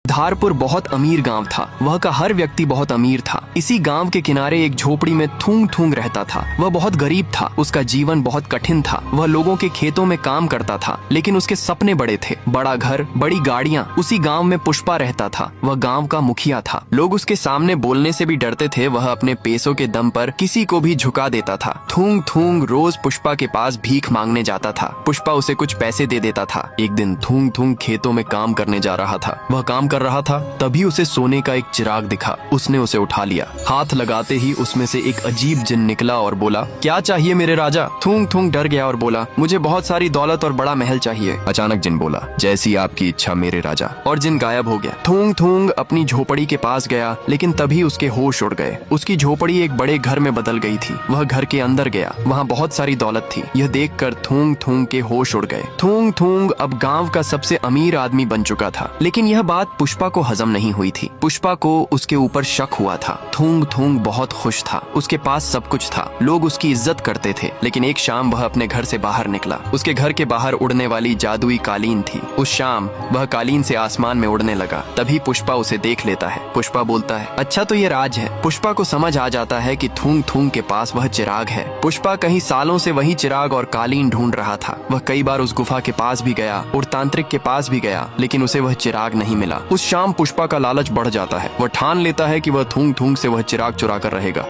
धारपुर बहुत अमीर गांव था। वह का हर व्यक्ति बहुत अमीर था। इसी गांव के किनारे एक झोपड़ी में थूंग थूंग रहता था। वह बहुत गरीब था। उसका जीवन बहुत कठिन था। वह लोगों के खेतों में काम करता था, लेकिन उसके सपने बड़े थे। बड़ा घर, बड़ी गाड़ियां। उसी गांव में पुष्पा रहता था। वह गांव का मुखिया था। लोग उसके सामने बोलने से भी डरते थे। वह अपने पैसों के दम पर किसी को भी झुका देता था। थूंग थूंग रोज पुष्पा के पास भीख मांगने जाता था। पुष्पा उसे कुछ पैसे दे देता था। एक दिन थूंग थूंग खेतों में काम करने जा रहा था। वह काम कर रहा था, तभी उसे सोने का एक चिराग दिखा। उसने उसे उठा लिया। हाथ लगाते ही उसमें से एक अजीब जिन निकला और बोला, क्या चाहिए मेरे राजा? थूंग थूंग डर गया और बोला, मुझे बहुत सारी दौलत और बड़ा महल चाहिए। अचानक जिन बोला, जैसी आपकी इच्छा मेरे राजा। और जिन गायब हो गया। थूंग थूंग अपनी झोपड़ी के पास गया, लेकिन तभी उसके होश उड़ गए। उसकी झोपड़ी एक बड़े घर में बदल गई थी। वह घर के अंदर गया। वहाँ बहुत सारी दौलत थी। यह देखकर थूंग थूंग के होश उड़ गए। थूंग थूंग अब गांव का सबसे अमीर आदमी बन चुका था। लेकिन यह बात पुष्पा को हजम नहीं हुई थी। पुष्पा को उसके ऊपर शक हुआ था। थूंग थूंग बहुत खुश था। उसके पास सब कुछ था। लोग उसकी इज्जत करते थे। लेकिन एक शाम वह अपने घर से बाहर निकला। उसके घर के बाहर उड़ने वाली जादुई कालीन थी। उस शाम वह कालीन से आसमान में उड़ने लगा। तभी पुष्पा उसे देख लेता है। पुष्पा बोलता है, अच्छा तो ये राज है। पुष्पा को समझ आ जाता है कि थूंग थूंग के पास वह चिराग है। पुष्पा कहीं सालों से वही चिराग और कालीन ढूंढ रहा था। वह कई बार उस गुफा के पास भी गया और तांत्रिक के पास भी गया, लेकिन उसे वह चिराग नहीं मिला। उस शाम पुष्पा का लालच बढ़ जाता है। वह ठान लेता है कि वह थूंग थूंग से वह चिराग चुरा कर रहेगा।